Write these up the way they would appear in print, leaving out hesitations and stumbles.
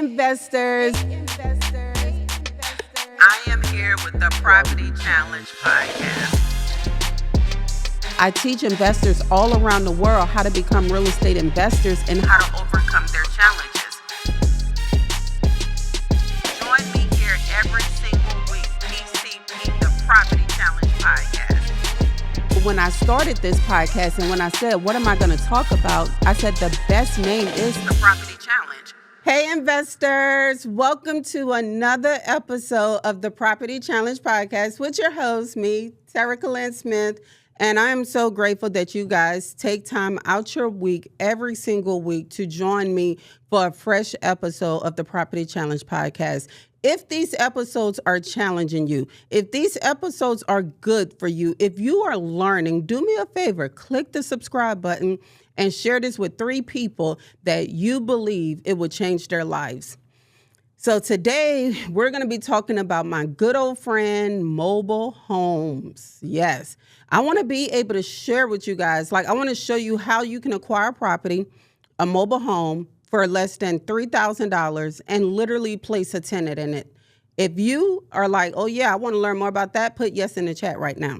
investors. I am here with the Property Challenge podcast. I teach investors all around the world how to become real estate investors and How to overcome their challenges. Join me here every single week. PCP, the Property Challenge podcast. when I started this podcast and when I said, what am I going to talk about? I said the best name is The Property Challenge. Hey investors, welcome to another episode of the Property Challenge podcast with your host, me, Sarah Smith. And I am so grateful that you guys take time out your week, every single week, to join me for a fresh episode of the Property Challenge podcast. If these episodes are challenging you, if these episodes are good for you, if you are learning, do me a favor, click the subscribe button and share this with 3 people that you believe it would change their lives. So today we're going to be talking about my good old friend, mobile homes. Yes, I want to be able to share with you guys, I want to show you how you can acquire a property, a mobile home, for less than $3,000 and literally place a tenant in it. If you are like, oh yeah, I want to learn more about that, put yes in the chat right now.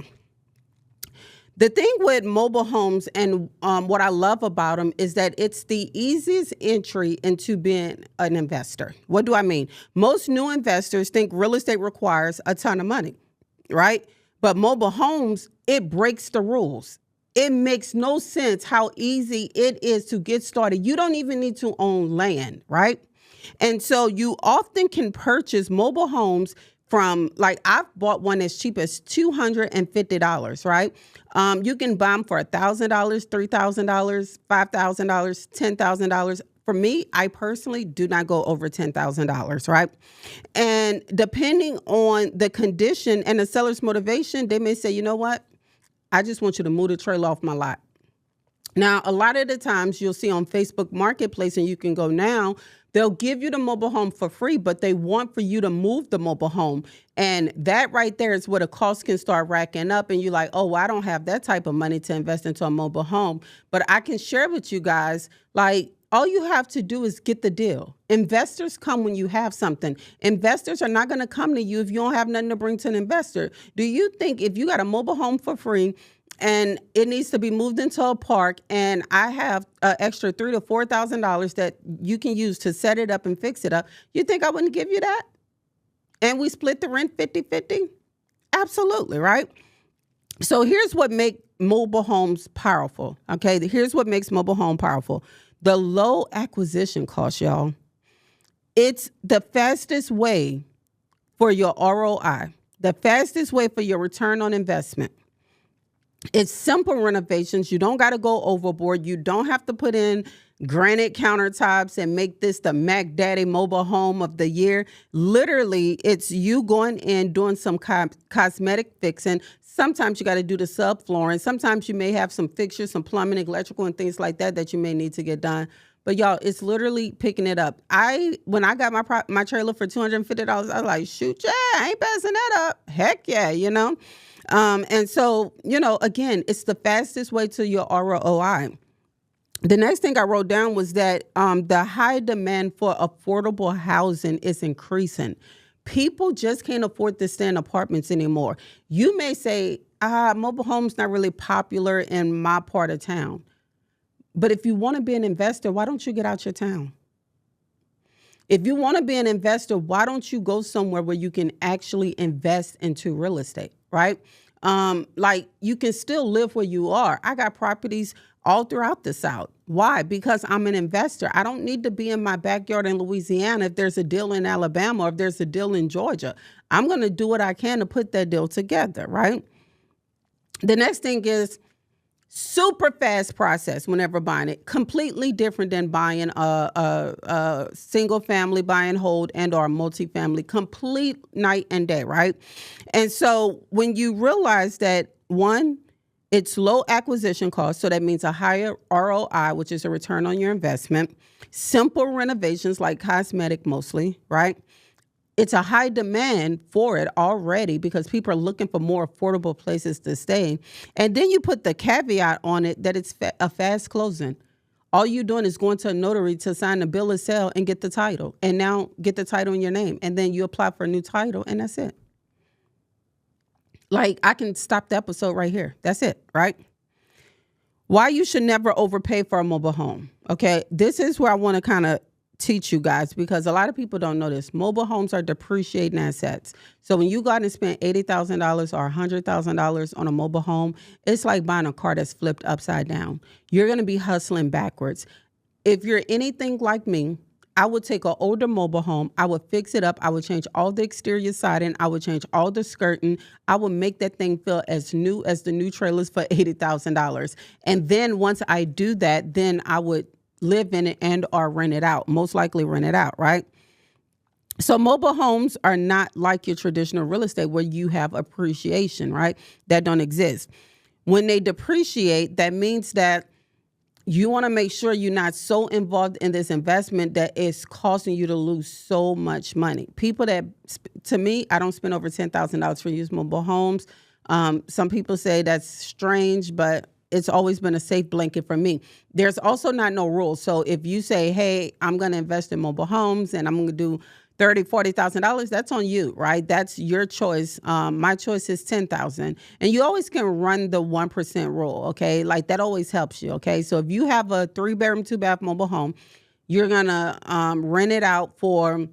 The thing with mobile homes and what I love about them is that it's the easiest entry into being an investor. What do I mean? Most new investors think real estate requires a ton of money, right? But mobile homes, it breaks the rules. It makes no sense how easy it is to get started. You don't even need to own land, right? And so you often can purchase mobile homes from, I've bought one as cheap as $250, right? You can buy them for $1,000, $3,000, $5,000, $10,000. For me, I personally do not go over $10,000, right? And depending on the condition and the seller's motivation, they may say, you know what? I just want you to move the trailer off my lot. Now, a lot of the times you'll see on Facebook Marketplace, and you can go now, they'll give you the mobile home for free, but they want for you to move the mobile home. And that right there is where the cost can start racking up. And you're like, oh, well, I don't have that type of money to invest into a mobile home. But I can share with you guys, all you have to do is get the deal. Investors come when you have something. Investors are not going to come to you if you don't have nothing to bring to an investor. Do you think if you got a mobile home for free and it needs to be moved into a park and I have an extra $3,000 to $4,000 that you can use to set it up and fix it up, you think I wouldn't give you that? And we split the rent 50-50? Absolutely, right? So here's what makes mobile homes powerful, okay? Here's what makes mobile home powerful. The low acquisition cost, y'all. It's the fastest way for your ROI, the fastest way for your return on investment. It's simple renovations. You don't got to go overboard. You don't have to put in granite countertops and make this the Mac Daddy mobile home of the year. Literally, it's you going in, doing some cosmetic fixing. Sometimes you got to do the subflooring. Sometimes you may have some fixtures, some plumbing, electrical, and things like that you may need to get done. But y'all, it's literally picking it up. When I got my trailer for $250, I was like, shoot, yeah, I ain't passing that up. Heck yeah, And so, again, it's the fastest way to your ROI. The next thing I wrote down was that the high demand for affordable housing is increasing. People just can't afford to stay in apartments anymore. You may say, mobile homes not really popular in my part of town. But if you want to be an investor, why don't you get out your town? If you want to be an investor, why don't you go somewhere where you can actually invest into real estate, right? You can still live where you are. I got properties all throughout the South. Why? Because I'm an investor. I don't need to be in my backyard in Louisiana if there's a deal in Alabama or if there's a deal in Georgia. I'm going to do what I can to put that deal together, right? The next thing is super fast process whenever buying it. Completely different than buying a single family, buy and hold, and or multifamily. Complete night and day, right? And so when you realize that, one, it's low acquisition cost, so that means a higher ROI, which is a return on your investment. Simple renovations like cosmetic mostly, right? It's a high demand for it already because people are looking for more affordable places to stay. And then you put the caveat on it that it's a fast closing. All you're doing is going to a notary to sign the bill of sale and get the title. And now get the title in your name. And then you apply for a new title, and that's it. Like, I can stop the episode right here. That's it, right? Why you should never overpay for a mobile home. Okay, this is where I want to kind of teach you guys, because a lot of people don't know this. Mobile homes are depreciating assets. So when you go out and spend $80,000 or $100,000 on a mobile home, it's like buying a car that's flipped upside down. You're going to be hustling backwards. If you're anything like me, I would take an older mobile home. I would fix it up. I would change all the exterior siding. I would change all the skirting. I would make that thing feel as new as the new trailers for $80,000. And then once I do that, then I would live in it and or rent it out, most likely rent it out, right? So mobile homes are not like your traditional real estate where you have appreciation, right? That don't exist. When they depreciate, that means that you want to make sure you're not so involved in this investment that it's causing you to lose so much money. People that, to me, I don't spend over $10,000 for used mobile homes. Some people say that's strange, but it's always been a safe blanket for me. There's also not no rules. So if you say, hey, I'm going to invest in mobile homes and I'm going to do $30,000, $40,000, that's on you, right? That's your choice. My choice is $10,000. And you always can run the 1% rule, okay? Like, that always helps you, okay? So if you have a 3-bedroom, 2-bath mobile home, you're going to rent it out for,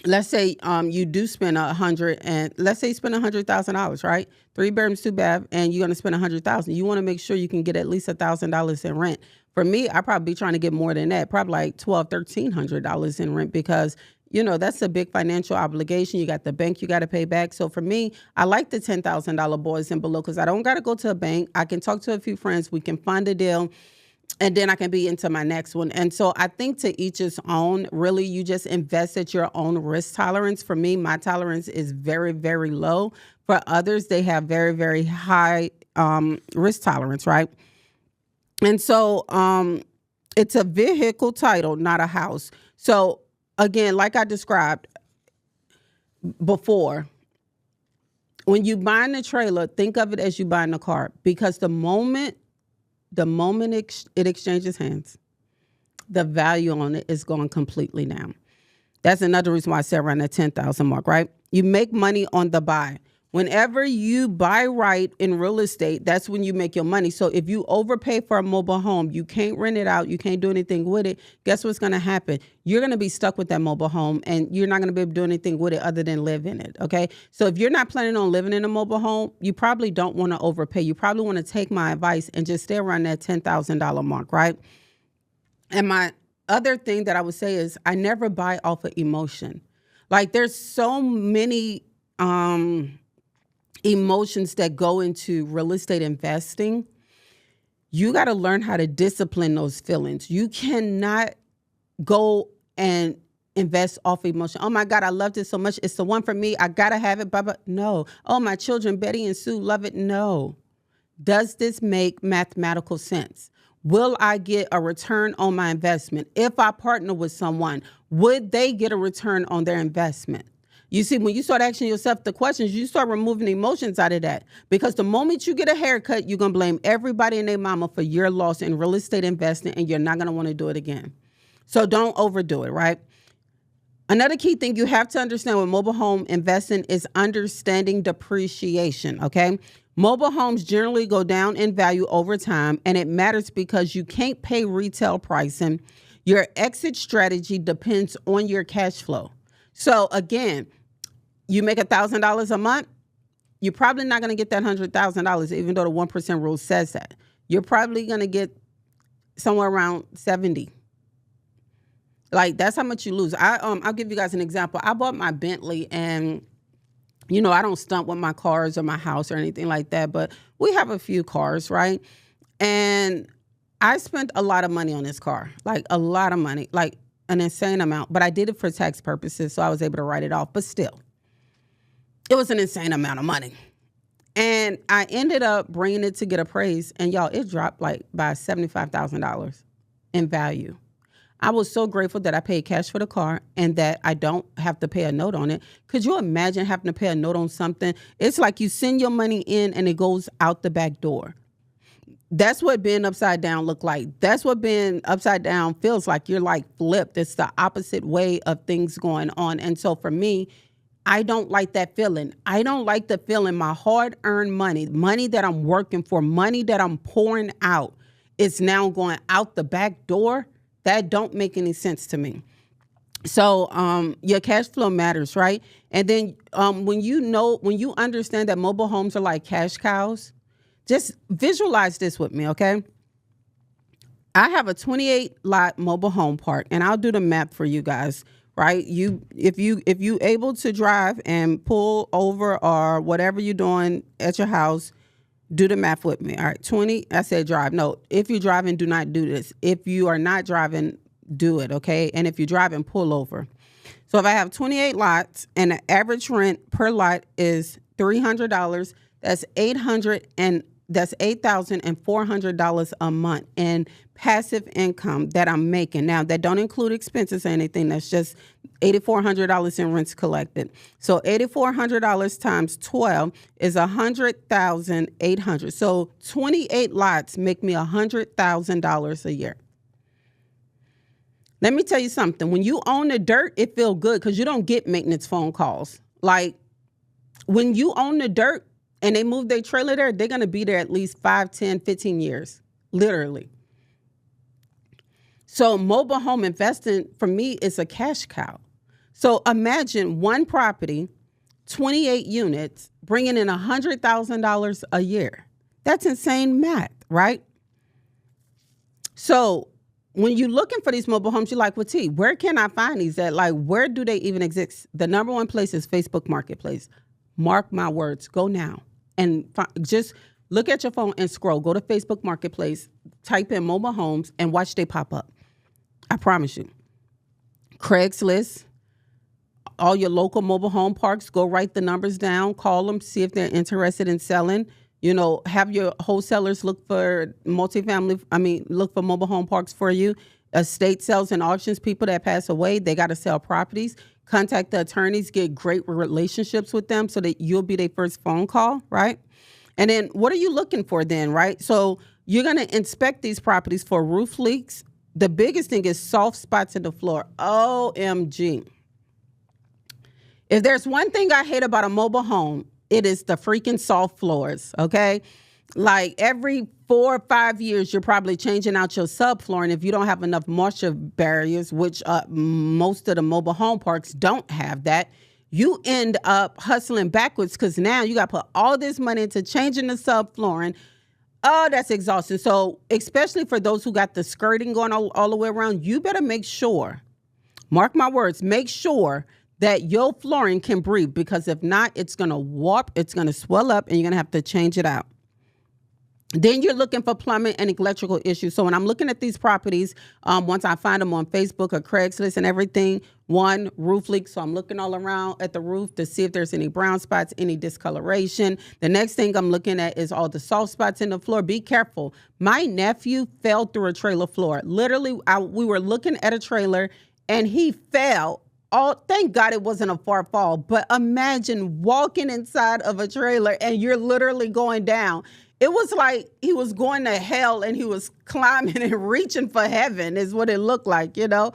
let's say you do spend let's say you spend $100,000, right? 3 bedrooms, 2 bath, and you're going to spend $100,000. You want to make sure you can get at least $1,000 in rent. For me, I probably be trying to get more than that, probably like $1,200, $1,300 in rent, because that's a big financial obligation. You got the bank you got to pay back. So for me, I like the $10,000 boys and below, because I don't got to go to a bank. I can talk to a few friends. We can find a deal. And then I can be into my next one. And so I think to each his own. Really, you just invest at your own risk tolerance. For me, my tolerance is very, very low. For others, they have very, very high risk tolerance, right? And so it's a vehicle title, not a house. So again, like I described before, when you buying a trailer, think of it as you buying a car, because the moment it exchanges hands, the value on it is going completely down. That's another reason why I said around that 10,000 mark, right? You make money on the buy. Whenever you buy right in real estate, that's when you make your money. So if you overpay for a mobile home, you can't rent it out, you can't do anything with it, guess what's going to happen? You're going to be stuck with that mobile home, and you're not going to be able to do anything with it other than live in it, okay? So if you're not planning on living in a mobile home, you probably don't want to overpay. You probably want to take my advice and just stay around that $10,000 mark, right? And my other thing that I would say is I never buy off of emotion. Like, there's so many emotions that go into real estate investing. You got to learn how to discipline those feelings. You cannot go and invest off emotion. Oh my God, I love this so much. It's the one for me. I got to have it. Blah. No. Oh, my children, Betty and Sue, love it. No. Does this make mathematical sense? Will I get a return on my investment? If I partner with someone, would they get a return on their investment? You see, when you start asking yourself the questions, you start removing emotions out of that. Because the moment you get a haircut, you're going to blame everybody and their mama for your loss in real estate investing, and you're not going to want to do it again. So don't overdo it, right? Another key thing you have to understand with mobile home investing is understanding depreciation, okay? Mobile homes generally go down in value over time, and it matters because you can't pay retail pricing. Your exit strategy depends on your cash flow. So again, you make $1,000 a month, you're probably not going to get that $100,000, even though the 1% rule says that. You're probably going to get somewhere around 70. Like, that's how much you lose. I'll give you guys an example. I bought my Bentley, and I don't stunt with my cars or my house or anything like that, but we have a few cars, right? And I spent a lot of money on this car, like a lot of money, like an insane amount, but I did it for tax purposes, so I was able to write it off. But still, it was an insane amount of money. And I ended up bringing it to get appraised, and y'all, it dropped like by $75,000 in value. I was so grateful that I paid cash for the car and that I don't have to pay a note on it. Could you imagine having to pay a note on something? It's like you send your money in and it goes out the back door. That's what being upside down look like. That's what being upside down feels like. You're like flipped. It's the opposite way of things going on. And so for me, I don't like that feeling. I don't like the feeling my hard-earned money that I'm working for, money that I'm pouring out, is now going out the back door. That don't make any sense to me. So your cash flow matters, right? And then when you understand that mobile homes are like cash cows, just visualize this with me, okay? I have a 28 lot mobile home park, and I'll do the map for you guys, right? If you able to drive and pull over or whatever you're doing at your house, do the math with me. All right, 20. I said drive. No, if you're driving, do not do this. If you are not driving, do it, okay? And if you're driving, pull over. So if I have 28 lots and the average rent per lot is $300, that's $8,400 a month in passive income that I'm making. Now, that don't include expenses or anything. That's just $8,400 in rents collected. So $8,400 times 12 is $100,800. So 28 lots make me $100,000 a year. Let me tell you something. When you own the dirt, it feels good because you don't get maintenance phone calls. Like when you own the dirt, and they move their trailer there, they're going to be there at least 5, 10, 15 years, literally. So mobile home investing, for me, is a cash cow. So imagine one property, 28 units, bringing in $100,000 a year. That's insane math, right? So when you're looking for these mobile homes, you're like, well, T, where can I find these at? Like, where do they even exist? The number one place is Facebook Marketplace. Mark my words. Go now. And just look at your phone and scroll. Go to Facebook Marketplace, type in mobile homes, and watch they pop up. I promise you. Craigslist, all your local mobile home parks, go write the numbers down, call them, see if they're interested in selling. You know, have your wholesalers look for look for mobile home parks for you. Estate sales and auctions, people that pass away, they got to sell properties. Contact the attorneys, get great relationships with them so that you'll be their first phone call, right? And then what are you looking for then, right? So you're going to inspect these properties for roof leaks. The biggest thing is soft spots in the floor. OMG. If there's one thing I hate about a mobile home, it is the freaking soft floors, okay? Like every 4 or 5 years, you're probably changing out your subfloor. And if you don't have enough moisture barriers, which most of the mobile home parks don't have that, you end up hustling backwards because now you got to put all this money into changing the subflooring. Oh, that's exhausting. So especially for those who got the skirting going all the way around, you better make sure, mark my words, make sure that your flooring can breathe, because if not, it's going to warp, it's going to swell up, and you're going to have to change it out. Then you're looking for plumbing and electrical issues. So when I'm looking at these properties, once I find them on Facebook or Craigslist and everything, one, roof leak. So I'm looking all around at the roof to see if there's any brown spots, any discoloration. The next thing I'm looking at is all the soft spots in the floor. Be careful. My nephew fell through a trailer floor. Literally, we were looking at a trailer and he fell. Oh, thank God it wasn't a far fall. But imagine walking inside of a trailer and you're literally going down. It was like he was going to hell and he was climbing and reaching for heaven is what it looked like, you know.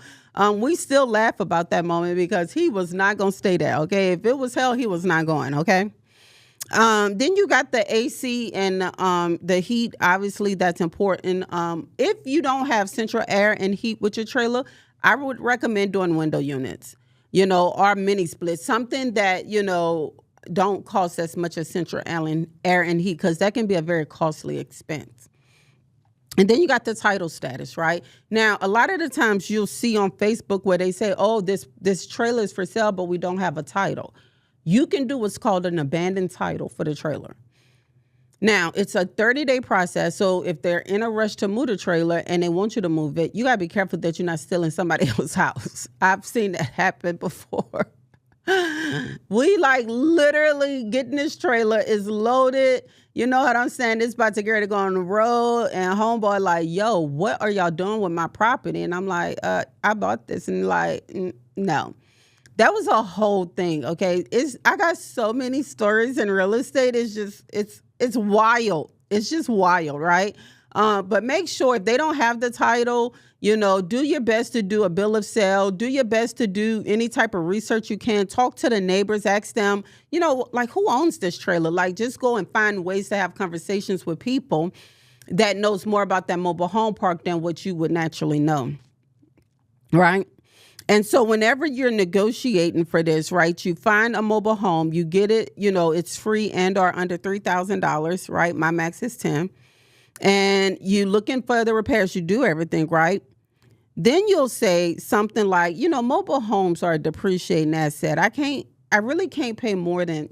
We still laugh about that moment because he was not going to stay there, okay? If it was hell, he was not going, okay? Then you got the AC and the heat. Obviously, that's important. If you don't have central air and heat with your trailer, I would recommend doing window units, you know, or mini splits, something that, you know, don't cost as much as central air and heat, because that can be a very costly expense. And then you got the title status, right? Now, a lot of the times you'll see on Facebook where they say, oh, this trailer is for sale, but we don't have a title. You can do what's called an abandoned title for the trailer. Now, it's a 30-day process, so if they're in a rush to move the trailer and they want you to move it, you got to be careful that you're not stealing somebody else's house. I've seen that happen before. We like literally getting this trailer is loaded. You know what I'm saying? It's about to get ready to go on the road, and homeboy like, yo, what are y'all doing with my property? And I'm like, I bought this. And like, no. That was a whole thing, okay? I got so many stories in real estate. It's wild. It's just wild, right? But make sure if they don't have the title, do your best to do a bill of sale. Do your best to do any type of research you can. Talk to the neighbors. Ask them, like, who owns this trailer? Like, just go and find ways to have conversations with people that knows more about that mobile home park than what you would naturally know, right? And so whenever you're negotiating for this, right, you find a mobile home, you get it, it's free and or under $3,000, right? My max is 10. And you looking for the repairs, you do everything, right? Then you'll say something like, mobile homes are a depreciating asset. I really can't pay more than,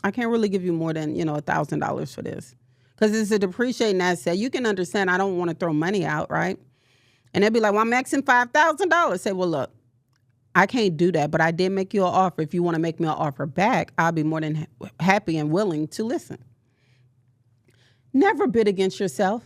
I can't really give you more than, $1,000 for this. Because it's a depreciating asset. You can understand I don't want to throw money out, right? And they'd be like, well, I'm maxing $5,000. Say, well, look, I can't do that, but I did make you an offer. If you want to make me an offer back, I'll be more than happy and willing to listen. Never bid against yourself.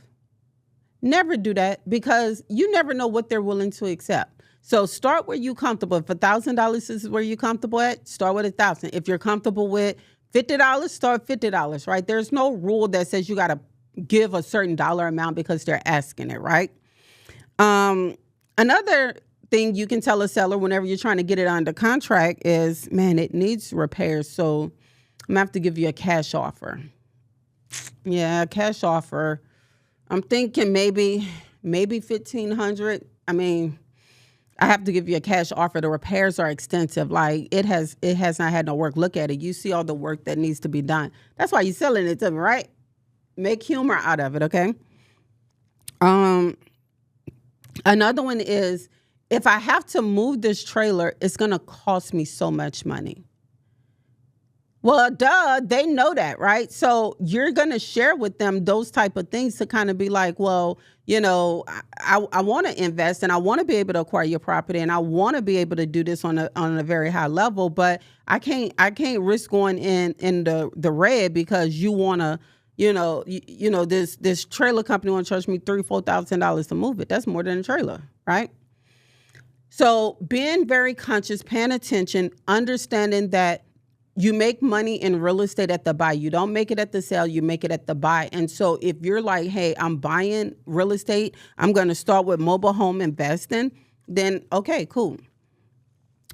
Never do that, because you never know what they're willing to accept. So start where you're comfortable. If $1,000 is where you're comfortable at, start with $1,000. If you're comfortable with $50, start $50, right? There's no rule that says you got to give a certain dollar amount because they're asking it, right? Another thing you can tell a seller whenever you're trying to get it under contract is, man, it needs repairs, so I'm gonna have to give you a cash offer. Yeah, cash offer. I'm thinking maybe $1,500. I mean, I have to give you a cash offer. The repairs are extensive. Like it has not had no work. Look at it. You see all the work that needs to be done. That's why you're selling it to me, right? Make humor out of it, okay? Another one is, if I have to move this trailer, it's going to cost me so much money. Well, they know that, right? So you're going to share with them those type of things to kind of be like, well, I want to invest and I want to be able to acquire your property and I want to be able to do this on a very high level, but I can't risk going in the red because you want to, this trailer company want to charge me $3,000-$4,000 to move it. That's more than a trailer, right? So being very conscious, paying attention, understanding that you make money in real estate at the buy. You don't make it at the sale, you make it at the buy. And so if you're like, hey, I'm buying real estate, I'm going to start with mobile home investing, then okay, cool.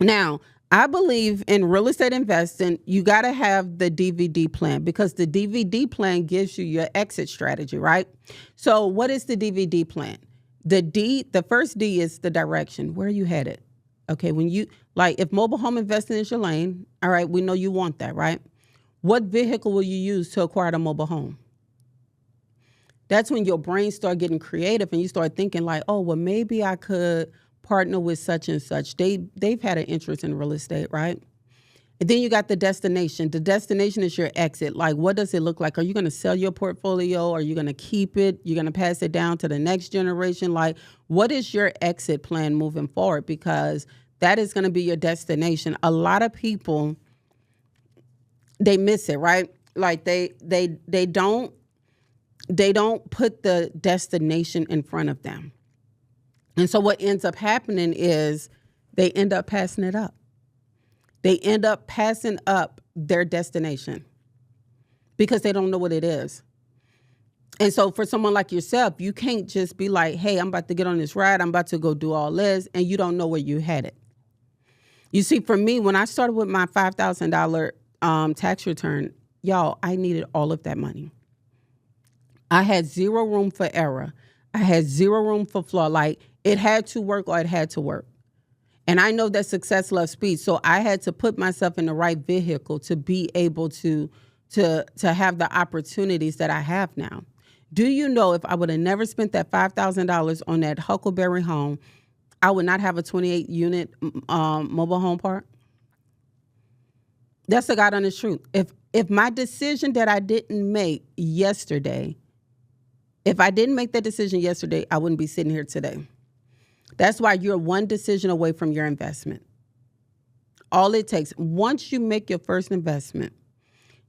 Now, I believe in real estate investing, you got to have the DVD plan, because the DVD plan gives you your exit strategy, right? So what is the DVD plan? The first D is the direction. Where are you headed? Okay, if mobile home investing is your lane, all right, we know you want that, right? What vehicle will you use to acquire the mobile home? That's when your brain start getting creative and you start thinking like, oh, well, maybe I could partner with such and such. They've had an interest in real estate, right? And then you got the destination. The destination is your exit. Like, what does it look like? Are you going to sell your portfolio? Are you going to keep it? You're going to pass it down to the next generation? Like, what is your exit plan moving forward? Because that is going to be your destination. A lot of people, they miss it, right? Like they don't put the destination in front of them. And so what ends up happening is they end up passing it up. They end up passing up their destination because they don't know what it is. And so for someone like yourself, you can't just be like, hey, I'm about to get on this ride. I'm about to go do all this. And you don't know where you headed. You see, for me, when I started with my $5,000 tax return, y'all, I needed all of that money. I had zero room for error. I had zero room for flaw. Like, it had to work or it had to work. And I know that success loves speed. So I had to put myself in the right vehicle to be able to have the opportunities that I have now. Do you know if I would have never spent that $5,000 on that Huckleberry home, I would not have a 28-unit mobile home park? That's the God honest truth. If my decision that I didn't make yesterday, if I didn't make that decision yesterday, I wouldn't be sitting here today. That's why you're one decision away from your investment. All it takes, once you make your first investment,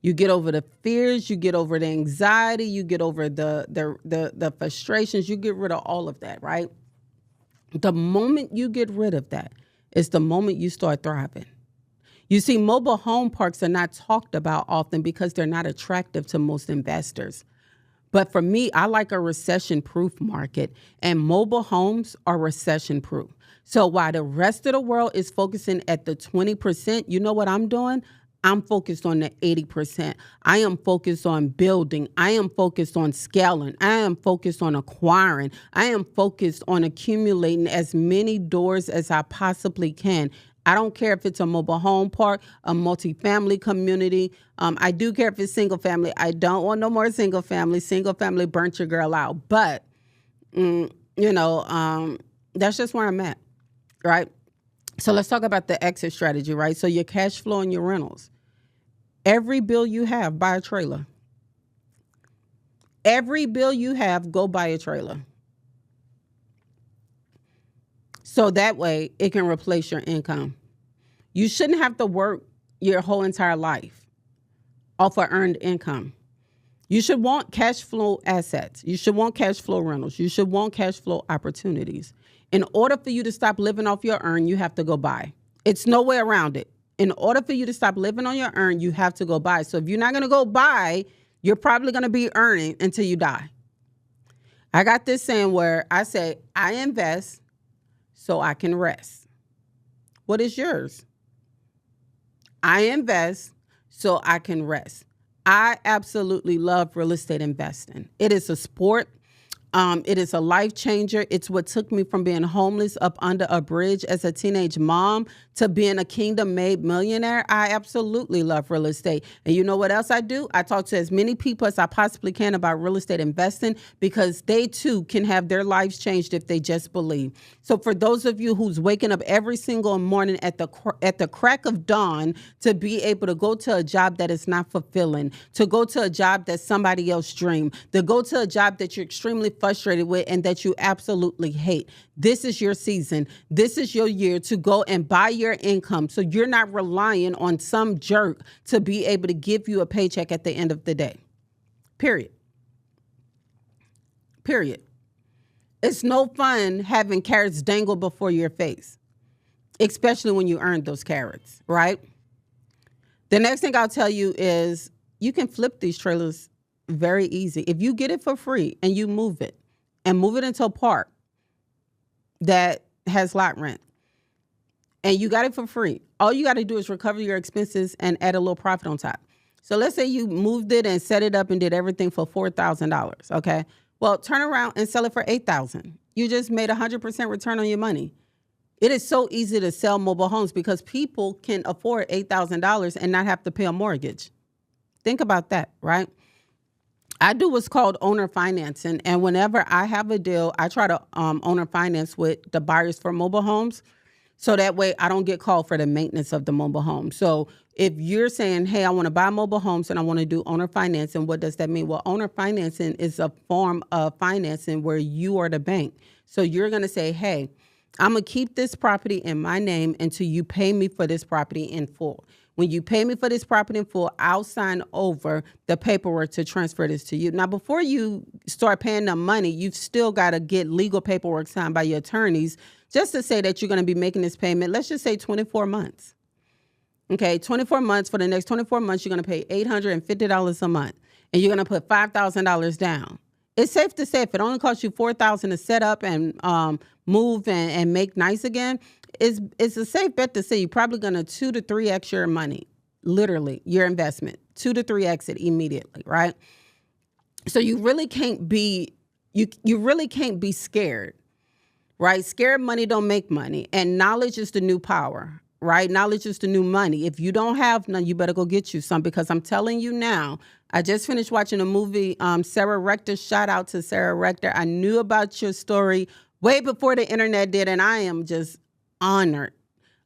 you get over the fears, you get over the anxiety, you get over the frustrations, you get rid of all of that, right? The moment you get rid of that is the moment you start thriving. You see, mobile home parks are not talked about often because they're not attractive to most investors. But for me, I like a recession-proof market, and mobile homes are recession-proof. So while the rest of the world is focusing at the 20%, you know what I'm doing? I'm focused on the 80%. I am focused on building. I am focused on scaling. I am focused on acquiring. I am focused on accumulating as many doors as I possibly can. I don't care if it's a mobile home park, a multifamily community. I do care if it's single family. I don't want no more single family. Single family burnt your girl out. But, that's just where I'm at, right? So let's talk about the exit strategy, right? So your cash flow and your rentals. Every bill you have, buy a trailer. Every bill you have, go buy a trailer. So that way it can replace your income. You shouldn't have to work your whole entire life off of earned income. You should want cash flow assets. You should want cash flow rentals. You should want cash flow opportunities. In order for you to stop living off your earn, you have to go buy. It's no way around it. In order for you to stop living on your earn, you have to go buy. So if you're not going to go buy, you're probably going to be earning until you die. I got this saying where I say, I invest so I can rest. What is yours? I invest so I can rest. I absolutely love real estate investing. It is a sport. It is a life changer. It's what took me from being homeless up under a bridge as a teenage mom to being a kingdom-made millionaire. I absolutely love real estate. And you know what else I do? I talk to as many people as I possibly can about real estate investing because they too can have their lives changed if they just believe. So for those of you who's waking up every single morning at the crack of dawn to be able to go to a job that is not fulfilling, to go to a job that somebody else dreamed, to go to a job that you're extremely frustrated with and that you absolutely hate. This is your season. This is your year to go and buy your income so you're not relying on some jerk to be able to give you a paycheck at the end of the day. Period. It's no fun having carrots dangle before your face, especially when you earn those carrots, right? The next thing I'll tell you is you can flip these trailers very easy. If you get it for free and you move it into a park that has lot rent and you got it for free, all you got to do is recover your expenses and add a little profit on top. So let's say you moved it and set it up and did everything for $4,000. Okay. Well, turn around and sell it for $8,000. You just made 100% return on your money. It is so easy to sell mobile homes because people can afford $8,000 and not have to pay a mortgage. Think about that, right? I do what's called owner financing. And whenever I have a deal, I try to owner finance with the buyers for mobile homes. So that way I don't get called for the maintenance of the mobile home. So if you're saying, hey, I want to buy mobile homes and I want to do owner financing, what does that mean? Well, owner financing is a form of financing where you are the bank. So you're going to say, hey, I'm going to keep this property in my name until you pay me for this property in full. When you pay me for this property in full, I'll sign over the paperwork to transfer this to you. Now, before you start paying them money, you've still got to get legal paperwork signed by your attorneys just to say that you're going to be making this payment. Let's just say 24 months. Okay, 24 months. For the next 24 months, you're going to pay $850 a month, and you're going to put $5,000 down. It's safe to say if it only costs you $4,000 to set up and move and make nice again, it's a safe bet to say you're probably going to 2 to 3x your money, literally your investment, 2 to 3x it immediately, right? So you really can't be scared, right? Scared money don't make money, and knowledge is the new power, right? Knowledge is the new money. If you don't have none, you better go get you some, because I'm telling you now, I just finished watching a movie, Sarah Rector. Shout out to Sarah Rector. I knew about your story way before the internet did, and I am just honored.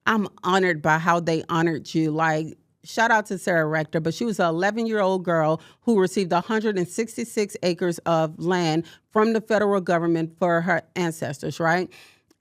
I'm honored by how they honored you. Like, shout out to Sarah Rector, but she was an 11-year-old girl who received 166 acres of land from the federal government for her ancestors, right?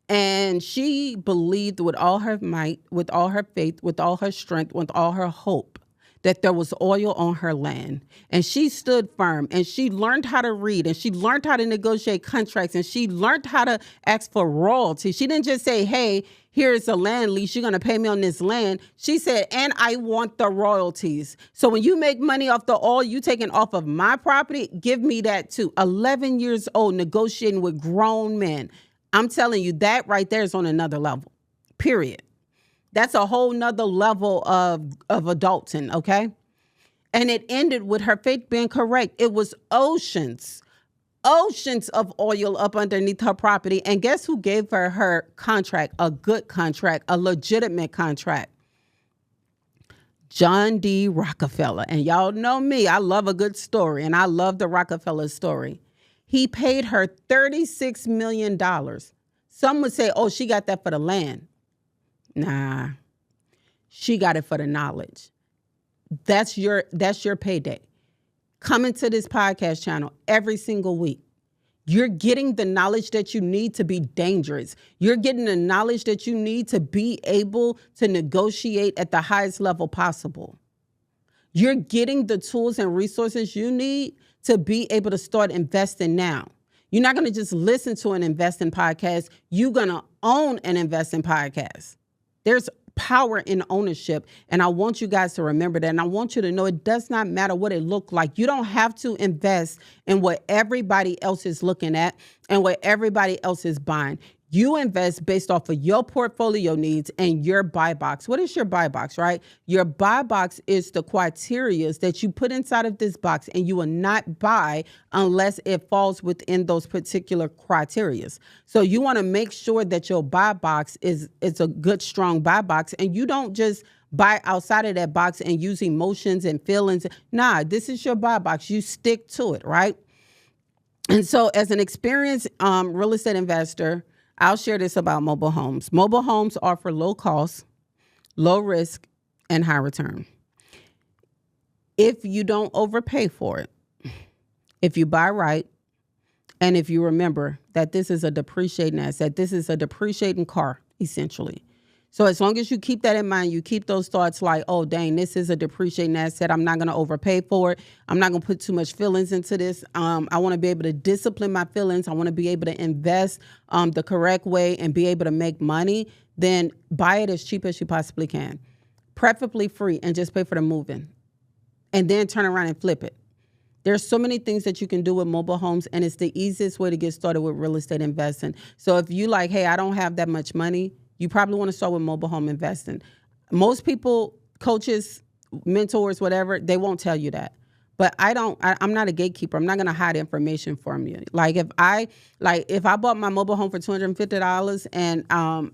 And she believed with all her might, with all her faith, with all her strength, with all her hope, that there was oil on her land. And she stood firm, and she learned how to read, and she learned how to negotiate contracts, and she learned how to ask for royalty. She didn't just say, hey, here's a land lease. You're going to pay me on this land. She said, and I want the royalties. So when you make money off the oil you taking off of my property, give me that too. 11 years old, negotiating with grown men. I'm telling you, that right there is on another level, period. That's a whole nother level of adulting, okay? And it ended with her faith being correct. It was oceans of oil up underneath her property. And guess who gave her contract, a good contract, a legitimate contract? John D. Rockefeller. And y'all know me, I love a good story, and I love the Rockefeller story. He paid her $36 million. Some would say, oh, she got that for the land. Nah, she got it for the knowledge. That's your payday. Coming to this podcast channel every single week. You're getting the knowledge that you need to be dangerous. You're getting the knowledge that you need to be able to negotiate at the highest level possible. You're getting the tools and resources you need to be able to start investing now. You're not going to just listen to an investing podcast. You're going to own an investing podcast. There's power in ownership. And I want you guys to remember that. And I want you to know it does not matter what it looked like. You don't have to invest in what everybody else is looking at and what everybody else is buying. You invest based off of your portfolio needs and your buy box. What is your buy box, right? Your buy box is the criteria that you put inside of this box, and you will not buy unless it falls within those particular criteria. So you want to make sure that your buy box is a good, strong buy box, and you don't just buy outside of that box and use emotions and feelings. Nah, this is your buy box. You stick to it, right? And so as an experienced real estate investor, I'll share this about mobile homes. Mobile homes offer low cost, low risk, and high return. If you don't overpay for it, if you buy right, and if you remember that this is a depreciating asset, this is a depreciating car, essentially. So as long as you keep that in mind, you keep those thoughts like, oh, dang, this is a depreciating asset. I'm not going to overpay for it. I'm not going to put too much feelings into this. I want to be able to discipline my feelings. I want to be able to invest the correct way and be able to make money. Then buy it as cheap as you possibly can, preferably free, and just pay for the moving. And then turn around and flip it. There's so many things that you can do with mobile homes, and it's the easiest way to get started with real estate investing. So if you like, hey, I don't have that much money, you probably want to start with mobile home investing. Most people, coaches, mentors, whatever, they won't tell you that. But I'm not a gatekeeper. I'm not going to hide information from you. Like if I bought my mobile home for $250 and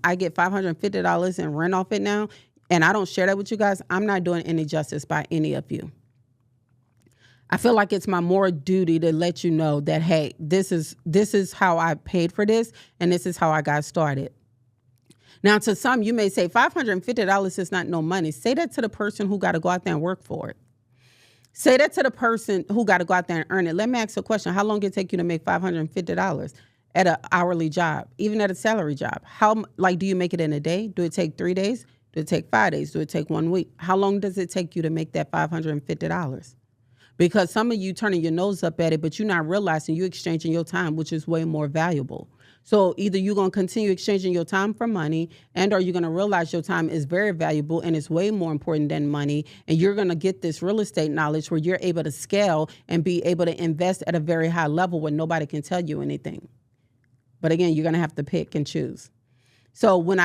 I get $550 in rent off it now, and I don't share that with you guys, I'm not doing any justice by any of you. I feel like it's my moral duty to let you know that, hey, this is how I paid for this, and this is how I got started. Now, to some, you may say $550 is not no money. Say that to the person who got to go out there and work for it. Say that to the person who got to go out there and earn it. Let me ask you a question. How long did it take you to make $550 at an hourly job, even at a salary job? Do you make it in a day? Do it take 3 days? Do it take 5 days? Do it take 1 week? How long does it take you to make that $550? Because some of you turning your nose up at it, but you're not realizing you're exchanging your time, which is way more valuable. So either you're going to continue exchanging your time for money, and or you're going to realize your time is very valuable and it's way more important than money. And you're going to get this real estate knowledge where you're able to scale and be able to invest at a very high level where nobody can tell you anything. But again, you're going to have to pick and choose. So when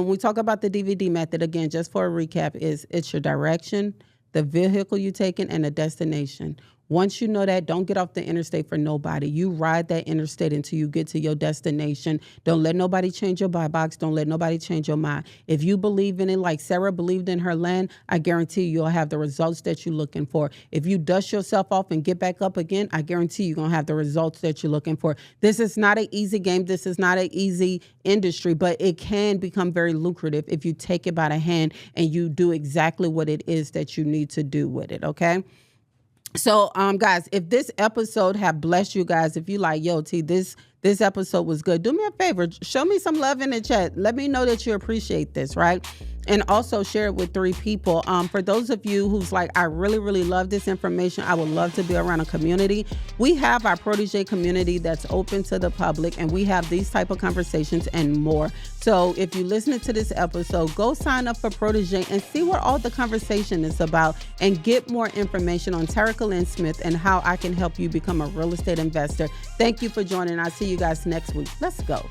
we talk about the DVD method, again, just for a recap, it's your direction, the vehicle you're taking, and the destination. Once you know that, don't get off the interstate for nobody. You ride that interstate until you get to your destination. Don't let nobody change your buy box. Don't let nobody change your mind. If you believe in it like Sarah believed in her land, I guarantee you'll have the results that you're looking for. If you dust yourself off and get back up again, I guarantee you're going to have the results that you're looking for. This is not an easy game. This is not an easy industry, but it can become very lucrative if you take it by the hand and you do exactly what it is that you need to do with it, okay? So, guys, if this episode have blessed you guys, if you like, yo, T, this episode was good, do me a favor, show me some love in the chat. Let me know that you appreciate this, right? and also share it with 3 people. For those of you who's like, I really, really love this information, I would love to be around a community. We have our Protégé community that's open to the public, and we have these type of conversations and more. So if you're listening to this episode, go sign up for Protégé and see what all the conversation is about, and get more information on Sarah Smith and how I can help you become a real estate investor. Thank you for joining. I'll see you guys next week. Let's go.